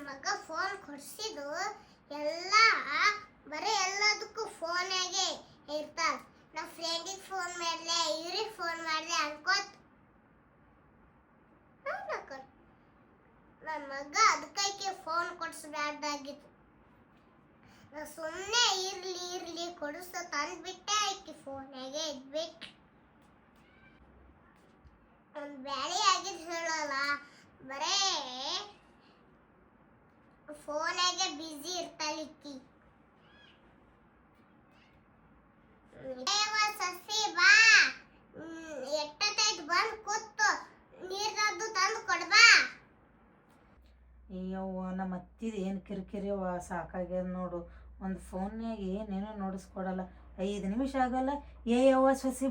ಮಗ ಫೋನ್ ಕೊಡ್ಸಿದ್ದು ಎಲ್ಲ ಬರೀ ಎಲ್ಲದಕ್ಕೂ ಫೋನಾಗೆ ಇರ್ತಾರ. ನಾ ಫ್ರೆಂಡಿಗೆ ಫೋನ್ ಮಾಡ್ಲೆ, ಇವ್ರಿಗೆ ಫೋನ್ ಮಾಡ್ಲೆ ಅನ್ಕೋತ ನನ್ನ ಮಗ ಅದಕ್ಕೆ ಫೋನ್ ಕೊಡಿಸ್ಬಾರ್ದಾಗಿತ್ತು. ನಾ ಸುಮ್ಮನೆ ಇರ್ಲಿ ಕೊಡಿಸ ತಂದ್ಬಿಟ್ಟೆ. ಆಯ್ಕೆ ಫೋನಾಗೆ ಇದ್ಬಿಟ್ಟು ಒಂದು ಬ್ಯಾಳಿ ಆಗಿದ್ದು ಹೇಳಲ್ಲ, ಬರೇ ಫೋನಾಗೆ ಬಿಜಿ ಇರ್ತಾಳಿಕ್ಕಿ. ಸಸಿ ಬಾ, ಎಟ್ಟತೈತ್ ಬಂದು ಕೂತು ನೀರ್ದು ತಂದು ಕೊಡ್ಬಾ. ಅಯ್ಯವ್ವ ನಮ್ಮ ಅತ್ತಿದ ಏನು ಕಿರಿಕಿರಿಯವ್ವ, ಸಾಕಾಗ್ಯದ ನೋಡು. ಒಂದು ಫೋನ್ಯಾಗ ಏನೇನೋ ನೋಡಿಸ್ಕೊಡಲ್ಲ. 5 ನಿಮಿಷ ಆಗಲ್ಲ ಯವ್ವ ಸೊಸಿ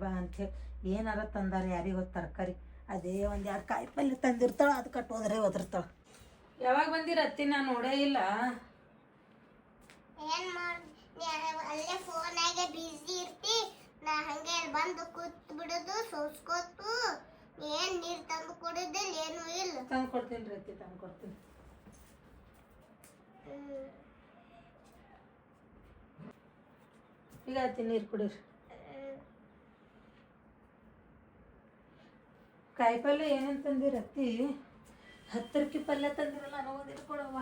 ಬಾ ಅಂಥೇಳಿ ಏನಾರ ತಂದಾರ ಯಾರಿಗೆ ಗೊತ್ತು ತರಕಾರಿ. ಅದೇ ಒಂದು 2 ಕಾಯಿ ಪಲ್ಯ ತಂದಿರ್ತಾಳೆ, ಅದು ಕಟ್ಟೋದ್ರೆ ಒದರ್ತಾಳೆ. ಯಾವಾಗ ಬಂದಿರ ಅತ್ತಿ? ನಾನು ನೋಡೇ ಇಲ್ಲ. ಏನ್ ಮಾಡಿ ಅಲ್ಲೇ ಫೋನಾಗೆ ಬಿಜಿ ಇರ್ತಿ. ನಾ ಹಂಗೆ ಬಂದು ಕೂತ್ ಬಿಡುದು ಸೋಸ್ಕೋತು. ಏನ್ ನೀರ್ ತಂದು ಕೊಡುದಿಲ್ಲ, ಏನು ಇಲ್ಲ. ತಂದು ಕೊಡ್ತೀನಿ ರೀ ಅತ್ತಿ, ತಂದು ಕೊಡ್ತೀನಿ. ಈಗ ಅತ್ತಿ ನೀರು ಕುಡೀರಿ. ಕಾಯಿ ಪಲ್ಯ ಏನೇನು ತಂದಿರ ಅತ್ತಿ? 10 ಪಲ್ಯ ತಂದಿರಲ್ಲ, ಅನ್ನೋದಿಟ್ಟು ಕೊಡವ್ವ.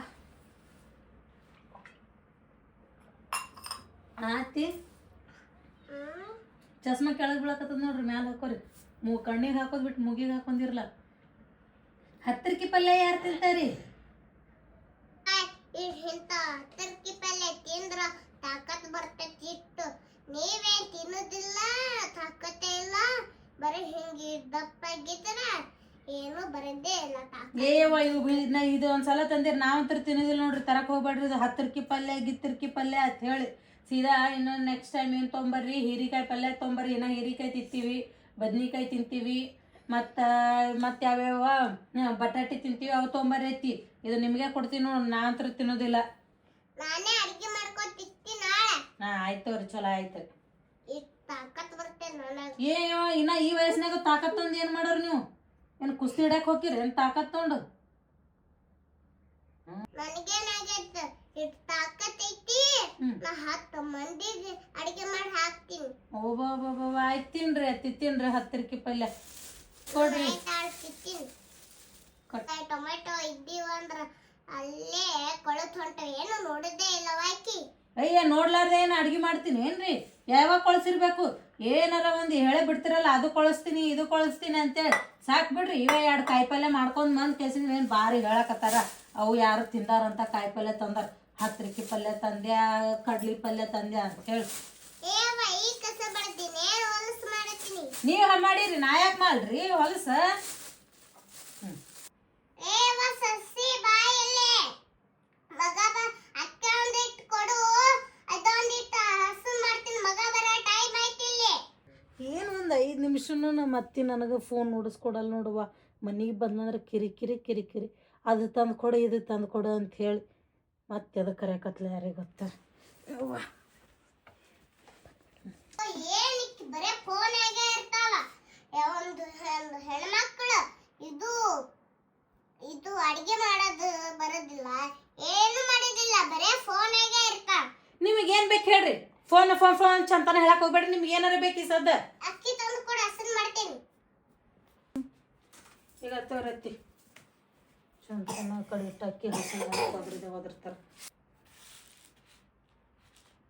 ಅತ್ತಿ ಚಸ್ಮಾ ಕೆಳಗೆ ಬೀಳಕತ್ತದ ನೋಡ್ರಿ, ಮ್ಯಾಲೆ ಹಾಕೋರಿ. ಕಣ್ಣಿಗೆ ಹಾಕೋದ್ ಬಿಟ್ಟು ಮುಗಿಗೆ ಹಾಕೊಂಡಿರಲ್ಲ. 10 ಪಲ್ಯ ಯಾರು ತಿಂತಾರಿ? ಇಂಥ 10 ಪಲ್ಯ ತಿಂದ್ರ ತಾಕತ್ ಬರ್ತೈತಿ ಇಟ್ಟು. ನೀವೇನ್ ತಿನ್ನೋದಿಲ್ಲ, ತಾಕತ್ತೇ ಇಲ್ಲ. ಬರೀ ಹಿಂಗೆ ದಪ್ಪಾಗಿದ್ರ ಏನು ಬರದೇ ಇಲ್ಲ. ಏವ ಇದು ಒಂದ್ಸಲ ತಂದಿರಿ, ನಾವಂತರ ತಿನ್ನೋದಿಲ್ಲ ನೋಡ್ರಿ. ತರಕ್ ಹೋಗ್ಬೇಡ್ರಿ. ಇದು 10 ಪಲ್ಯ ಗಿತ್ತರ್ಕಿ ಪಲ್ಯ ಅಂತ ಹೇಳಿ ಸೀದಾ ಇನ್ನೊಂದು ನೆಕ್ಸ್ಟ್ ಟೈಮ್ ಏನು ತೊಂಬರ್ರಿ, ಹೀರಿಕಾಯಿ ಪಲ್ಯ ತೊಂಬರ್ರಿ. ಇನ್ನು ಹೀರಿಕಾಯಿ ತಿಂತೀವಿ, ಬದ್ನಿಕಾಯಿ ತಿಂತೀವಿ, ಮತ್ತು ಯಾವ್ಯಾವ ಬಟಾಟೆ ತಿಂತೀವಿ, ಅವು ತೊಂಬರ್ರಿ ಐತಿ. ಇದು ನಿಮಗೆ ಕೊಡ್ತೀನಿ ನೋಡಿ, ನಾ ಅಂತರ ತಿನ್ನೋದಿಲ್ಲ. ನಾನೇ ಅಡಿಗೆ ಮಾಡ್ಕೊತಿರ್ತೀನಿ ನಾಳೆ. ಆಯ್ತು ಅವ್ರಿ, ಚಲೋ ಆಯ್ತು. ತಾಕತ್ ಬರ್ತೇನೆ ನನಗೆ. ಇನ್ನ ಈ ವಯಸ್ಸಿನಾಗ ತಾಕತ್ ತಂದು ಏನು ಮಾಡೋರು ನೀವು? ಏನು ಕುಸ್ತಿ ಹಿಡಕ್ಕೆ ಹೋಗಿರಿ ಏನು ತಾಕತ್ ತೊಗೊಂಡು? ನನಗೇನಾಗೈತೆ, ಇಟ್ಟು ತಾಕತ್ ಐತಿ. ನಾ 10 ಮಂದಿಗೆ ಅಡಿಗೆ ಮಾಡಿ ಹಾಕ್ತೀನಿ. ಆಯ್ತು ತಿನ್ರಿ ಅತ್ತಿ, ತಿನ್ರಿ 10 ಪಲ್ಯ ಕೊಡ್ರಿ. ಟೊಮೆಟೊ ಇದ್ದೀವಂದ್ರ ಅಲ್ಲೇ ಕೊಳತ್ ಹೊಂಟವ, ಏನು ನೋಡಿದ್ದೇ ಇಲ್ಲವಾಕಿ. ಅಯ್ಯ ನೋಡ್ಲಾರ್ದೆ ಏನು ಅಡ್ಗೆ ಮಾಡ್ತೀನಿ ಏನ್ರಿ? ಯಾವಾಗ ಕೊಳಸಿರ್ಬೇಕು? ಏನಾರ ಒಂದು ಹೇಳೇ ಬಿಡ್ತಿರಲ್ಲ, ಅದು ಕೊಳಿಸ್ತೀನಿ ಇದು ಕೊಳಿಸ್ತೀನಿ ಅಂತೇಳಿ ಸಾಕು ಬಿಡ್ರಿ. 2 ಕಾಯಿ ಪಲ್ಯ ಮಾಡ್ಕೊಂಡು ಬಂದು ಕೇಸಿನ ಏನು ಭಾರಿ ಹೇಳಕತ್ತಾರ. ಅವು ಯಾರು ತಿಂದಾರಂತ ಕಾಯಿ ಪಲ್ಯ ತಂದಾರ. 10 ಪಲ್ಯ ತಂದ್ಯಾ, ಕಡ್ಲಿ ಪಲ್ಯ ತಂದ್ಯಾ ಅಂತ ಹೇಳಿ ನೀವು ಮಾಡಿರಿ, ನಾ ಯಾಕೆ ಮಾಡ್ರಿ ಹೊಲಸ? ಏನು ಒಂದು 5 ನಿಮಿಷನೂ ನಮ್ಮ ಅತ್ತಿ ನನಗೆ ಫೋನ್ ನೋಡಿಸ್ಕೊಡಲ್ಲ ನೋಡುವ. ಮನೆಗೆ ಬಂದಂದ್ರೆ ಕಿರಿಕಿರಿ ಅದು ತಂದು ಕೊಡು ಇದು ತಂದು ಕೊಡು ಅಂತ ಹೇಳಿ ಮತ್ತೆ ಅದು ಕರೆಯಕತ್ಲ ಯಾರಿಗೆ ಗೊತ್ತ. ಬರೇ ಫೋನಾಗೆ ಇರ್ತಾಳ. ಒಂದು ಹೆಣ್ಮಕ್ಳು ಇದು ಅಡಿಗೆ ಮಾಡೋದು ಬರೋದಿಲ್ಲ, ಏನು ಮಾಡೋದಿಲ್ಲ, ಬರೇ ಫೋನಾಗೆ ಇರ್ತಾಳ. ನಿಮಗೇನು ಬೇಕು ಹೇಳ್ರಿ? ಫೋನ್ ಚಂತಾನ ಹೇಳಕ್ ಹೋಗ್ಬೇಡ್ರಿ. ನಿಮ್ಗೆ ಏನಾರ ಬೇಕು ಈ ಸದ್ದ? ಅಕ್ಕಿ ತಂದು ಕೊಡು, ಹಸನ್ ಮಾಡ್ತೀನಿ. ಈಗ ತೋರತ್ತಿ ಚಂತನ ಕಡೆ ಇಟ್ಟು ಅಕ್ಕಿ ಹಸಿ ಒದರ್ತಾರೆ.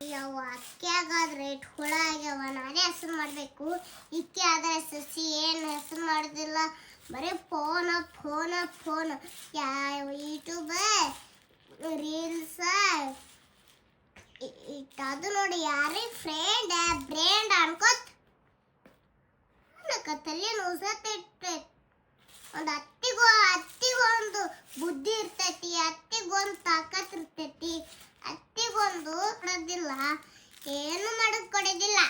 ಯಾವ ಅಕ್ಕಿ ಆಗಾದ್ರೆ ಹುಳ ಆಗ್ಯಾವ, ನಾನೇ ಹಸನ್ ಮಾಡಬೇಕು. ಇಕ್ಕಿ ಆದ್ರೆ ಸಸಿ ಏನು ಹಸನ್ ಮಾಡೋದಿಲ್ಲ, ಬರೀ ಫೋನ್. ಯೂಟ್ಯೂಬ್ ರೀಲ್ಸ್ ಅದು ನೋಡಿ. ಯಾರೇ ಬ್ರ್ಯಾಂಡ್ ಅನ್ಕೋತ ತಲೆ ನೋಸತ್ತೈತೆ. ಒಂದು ಅತ್ತಿಗೊಂದು ಬುದ್ಧಿ ಇರ್ತೈತಿ, ಅತ್ತಿಗೊಂದು ತಾಕತ್ ಇರ್ತೈತಿ. ಅತ್ತಿಗೊಂದು ಕೊಡೋದಿಲ್ಲ, ಏನು ಮಾಡಕ್ ಕೊಡೋದಿಲ್ಲ.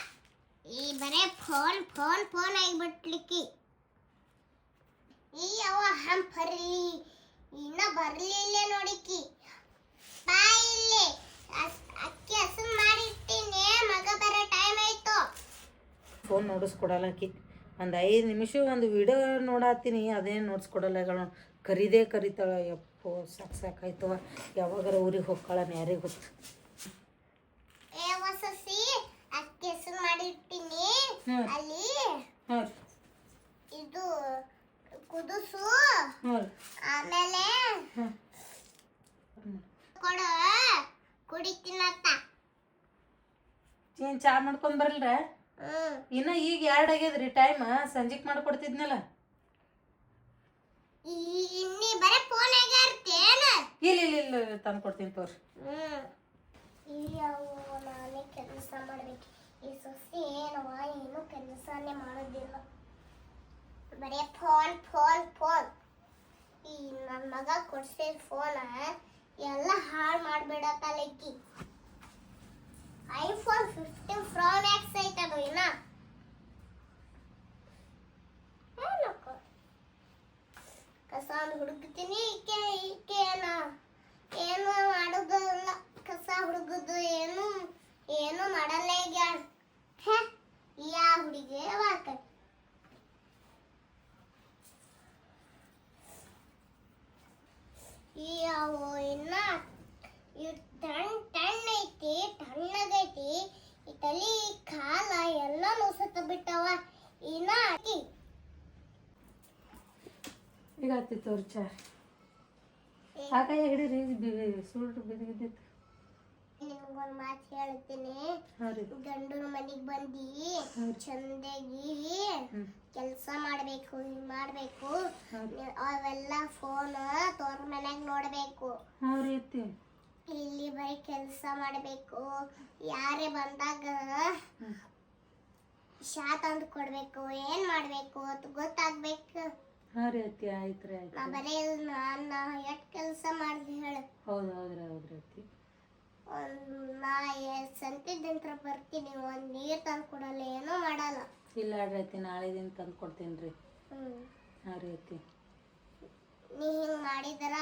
ಈ ಬರೇ ಫೋನ್ ಆಗಿಬಿಟ್ಲಿಕ್ಕಿ. ಈ ಯಾವ ಹಂಪರ್ಲಿ ಇನ್ನ ಬರ್ಲಿಲ್ಲ ನೋಡಿಕಿ. ಬಾಯ್ ಇಲ್ಲಿ ಅಕ್ಕಿ ಹಸನ್ ಮಾಡಿರ್ತೀನಿ, ಮಗ ಬರೋ ಟೈಮ್ ಆಯ್ತು. ಫೋನ್ ನೋಡಿಸ್ಕೊಡಲ್ಲ ಆಕಿ. ಒಂದು 5 ನಿಮಿಷ ಒಂದು ವಿಡಿಯೋ ನೋಡತ್ತೀನಿ, ಅದೇನು ನೋಡಿಸ್ಕೊಡಲ್ಲ. ಕರಿತಾಳೆ. ಯಪ್ಪ ಯಪ್ಪೋ ಸಾಕಾಯ್ತವ. ಯಾವಾಗಾರ ಊರಿಗೆ ಹೋಗ್ಕೊಳ್ಳೋಣ ಯಾರಿಗೆ ಗೊತ್ತು. ಸಸಿ ಅಕ್ಕಿ ಹೆಸರು ಮಾಡಿರ್ತೀನಿ. ಅಲ್ಲಿ ಇದು ಕುದಿಸು, ಆಮೇಲೆ ಕೊಡ ಕುಡಿತೀನತ್ತ. ಚಾ ಮಾಡ್ಕೊಂಡ್ ಬರಲ್ರ? ಇನ್ನ ಈಗ 2 ಆಗ್ಯದ್ರಿ ಟೈಮ್. ಸಂಜಿಕ್ ಮಾಡ್ಕೊಡ್ತಿದ್ನಲ್ಲ. ಇನ್ನಿ ಬರೇ ಫೋನ್ ಆಗ್ಯಾರ್ತೇನ? ಇಲ್ಲ ತಂದು ಕೊಡ್ತೀನಿ ತೋರಿ. ನಾನೇ ಕೆಲಸ ಮಾಡ್ಬೇಕು. ಈ ಸೊಸೆ ಏನವ ಏನು ಕೆಲಸನೇ ಮಾಡೋದಿಲ್ಲ, ಬರೇ ಫೋನ್ ಫೋನ್ ಫೋನ್. ಈ ನನ್ನ ಮಗ ಕೊಡ್ಸಿದ ಫೋನ ಎಲ್ಲ ಹಾಳು ಮಾಡ್ಬಿಡತ್ತಲಕ್ಕಿ. ಐಫೋನ್ 15 Pro Max ಐತದು. ಇನ್ನ ಕಸ ಹುಡುಕ್ತೀನಿ. ಈಕೆ ಏನು ಮಾಡೋದಿಲ್ಲ, ಕಸ ಹುಡುಗುದು ಏನು ಮಾಡಲ್ಲ. ಈಗ ಯಾ ಹುಡುಗಿ ವಾಕ ಇನ್ನ ಟಣ್ಣ ಐತಿ, ತಣ್ಣಗೈತಿ. ಈ ತಲಿ ಕಾಲ ಎಲ್ಲ ನೋಸತ್ತ ಬಿಟ್ಟವ. ಇನ್ನ ಈಗ ಆತಿ ತೋರಿ ಚಾ. ಸಾಕಾಯ ಹಿಡೀರಿ, ಸುಳ್ಳು ಬಿದ್ದಿತ್ತು. ನಿಮ್ಗೊಂದು ಮಾತು ಹೇಳ್ತೀನಿ. ಗಂಡನ ಮನೆಗೆ ಬಂದು ಚಂದಾಗಿ ಕೆಲಸ ಮಾಡ್ಬೇಕು, ಮಾಡ್ಬೇಕು. ಅವೆಲ್ಲ ಫೋನ್ ತೋರ್ ಮನ್ಯಾಗ ನೋಡ್ಬೇಕು. ಇಲ್ಲಿ ಬರೀ ಕೆಲಸ ಮಾಡ್ಬೇಕು. ಯಾರೇ ಬಂದಾಗ ಶಾ ತಂದು ಕೊಡ್ಬೇಕು. ಏನ್ ಮಾಡ್ಬೇಕು ಅಂತ ಗೊತ್ತಾಗ್ಬೇಕು. ನಾ ಬರೀ ನಾನು ಎಷ್ಟು ಕೆಲಸ ಮಾಡ್ದೆ ಹೇಳ. ಹೌದ್ರಿ. ನಾ ಸಂತಿದ್ದಂತ್ರ ಬರ್ತೀನಿ, ಒಂದ್ ನೀರ್ ತಂದು ಕೊಡಲ್ಲ, ಏನೂ ಮಾಡಲ್ಲ. ಇಲ್ಲ ಅಡ್ರೈತಿ, ನಾಳೆ ದಿನ ತಂದು ಕೊಡ್ತೀನಿ ರೀ. ನೀ ಹಿಂಗೆ ಮಾಡಿದರ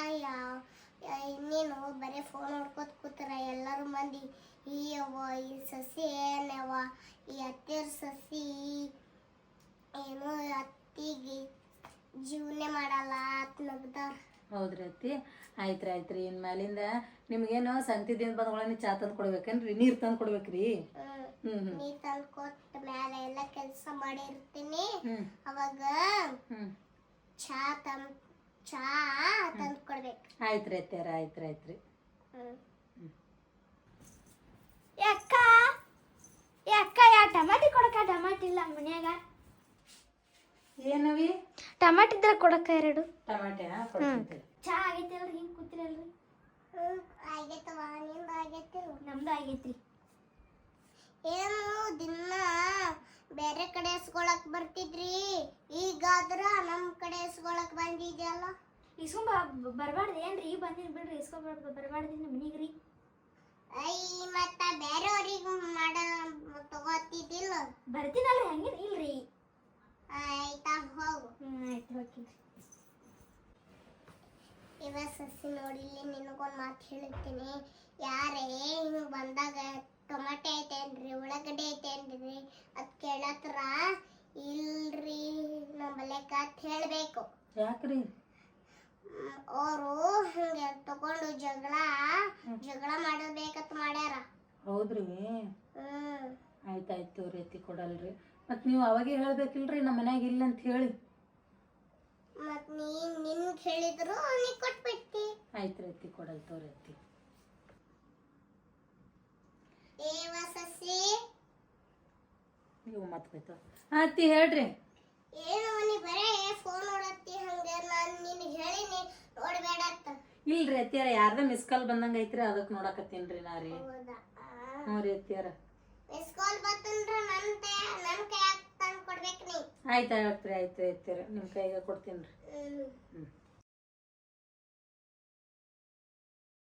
ಇನ್ನೇನು ಬರೀ ಫೋನ್ ನೋಡ್ಕೋತ ಕೂತಾರ ಎಲ್ಲರೂ ಮಂದಿ. ಈ ಸಸಿ ಏನವ, ಈ ಅತ್ತೆಯವ್ರ ಸಸಿ ಏನು ಅತ್ತಿಗೆ ಜೀವನೇ ಮಾಡಲ್ಲ ಅಂತ ನಗ್ದಾರ. ಹೌದ್ರಿ ಅತ್ತಿ. ಆಯ್ತ್ರಿ. ಇನ್ ಮೇಲಿಂದ ನಿಮ್ಗೇನು ಸಂತಿದಿಂದ ಬಂದ್ಕೊಳ್ಳಿ ಚಾ ತಂದು ಕೊಡ್ಬೇಕೇನ್ರಿ? ನೀರ್ ತಂದು ಕೊಡ್ಬೇಕ್ರಿ? ನೀರ್ ತಂದು ಕೊಟ್ಟ ಮೇಲೆ ಎಲ್ಲ ಕೆಲಸ ಮಾಡಿರ್ತೀನಿ. ಅವಾಗ ಚಾ ತಂದು ಕೊಡ್ಬೇಕು. ಆಯ್ತ್ರಿ ಅತ್ಯಾರ, ಆಯ್ತ್ರಿ. ಅಕ್ಕ ಯಾ ಟಮಾಟಿ ಕೊಡಕ? ಟಮಾಟಿ ಇಲ್ಲ ಮನ್ಯಾಗ. ಏನವಿ? ಟಮಾಟಿ ಇದ್ರೆ ಕೊಡಕ 2. ಟಮಾಟೆ ಚಾ ಆಗೈತಿಲ್ರಿ? ಹಿಂಗೆ ಕೂತಿರಲ್ರಿ? ಆಗೈತವ. ನಿಮ್ದು ಆಗೈತಿಲ್ಲ? ನಮ್ದು ಆಗೈತ್ರಿ. ಏನು ದಿನ ಬೇರೆ ಕಡೆ ಎಸ್ಕೊಳಕ್ ಬರ್ತಿದ್ರಿ, ಈಗಾದ್ರ ನಮ್ಮ ಕಡೆ ಎಸ್ಕೊಳಕ್ ಬಂದಿದ್ಯಲ್ಲ. ಬರ್ಬಾರ್ದು ಏನ್ರಿ? ಈಗ ಬಂದಿನಿ ಬಿಡ್ರಿ, ಬರ್ಬಾರ್ದು ಮನಿಗ್ರಿ. ಮತ್ತ ಬೇರೆಯವ್ರಿಗೆ ಮಾಡ ತಗೋತಿದ್ದಿಲ್ಲ. ಬರ್ತೀನಲ್ರಿ, ಹಂಗೇನ್ ಇಲ್ರಿ. ಆಯ್ತಾ, ಹೋಗು. ಆಯ್ತು, ಹೋಗ್ತೀನಿ. ಇವಾಗ ಸಸಿ ನೋಡಿಲ್ಲಿ ನಿನಗೊಂದು ಮಾತು ಹೇಳ್ತೀನಿ. ಯಾರೇ ಹಿಂಗೆ ಬಂದಾಗ ಟೊಮಾಟೆ ಐತೇನ್ರಿ, ಉಳ್ಳಾಗಡ್ಡಿ ಐತೇನ್ರಿ ಅದು ಕೇಳತ್ರ ಇಲ್ರಿ ನಮ್ಮಲೆಕ್ಕ ಅಂತ ಹೇಳಬೇಕು. ಯಾಕ್ರಿ? ಅವರು ಹಂಗೆ ತಗೊಂಡು ಜಗಳ ಮಾಡಬೇಕಂತ ಮಾಡ್ಯಾರ. ಹೌದ್ರಿ? ಆಯ್ತಾಯ್ತು ರೀತಿ ಕೊಡಲ್ರಿ. ಮತ್ತು ನೀವು ಅವಾಗೇ ಹೇಳ್ಬೇಕಿಲ್ರಿ ನಮ್ಮ ಮನ್ಯಾಗ ಇಲ್ಲ ಅಂತ ಹೇಳಿ. ಮತ್ತು ನಿನ್ಗೆ ಹೇಳಿದ್ರು ನೀ ಕೊಟ್ಬಿಟ್ಟಿ. ಆಯ್ತು ರೀತಿ ಕೊಡಲ್ ತೋರಿ ಅತ್ತಿ. ಸಸಿ ನೀವು ಮತ್ತೆ ಬೈತಾವ. ಅತ್ತಿ ಹೇಳ್ರಿ. ಏನು ನೀ ಬರೇ ಫೋನ್ ನೋಡತ್ತಿ, ಹಂಗೆ ನಾನು ನಿನಗೆ ಹೇಳಿನಿ ನೋಡ್ಬೇಡ ಅಂತ. ಇಲ್ರಿ ಅತ್ತಿಯಾರ, ಯಾರ್ದ ಮಿಸ್ ಕಾಲ್ ಬಂದಂಗ ಐತ್ರಿ, ಅದಕ್ಕೆ ನೋಡಕತ್ತೀನ್ರಿ ನಾ ರೀ. ಹ್ಞೂ ರೀ ಅತ್ತಿಯಾರ. ಮಿಸ್ ಕಾಲ್ ಬಂತಂದ್ರ ನನ್ನ ಕೈಯಾಗ ತಂದು ಕೊಡ್ಬೇಕು ನೀ. ಆಯ್ತು ಅತ್ತಿಯಾರ, ನಿಮ್ಮ ಕೈಗೆ ಕೊಡ್ತೀನಿ ರೀ.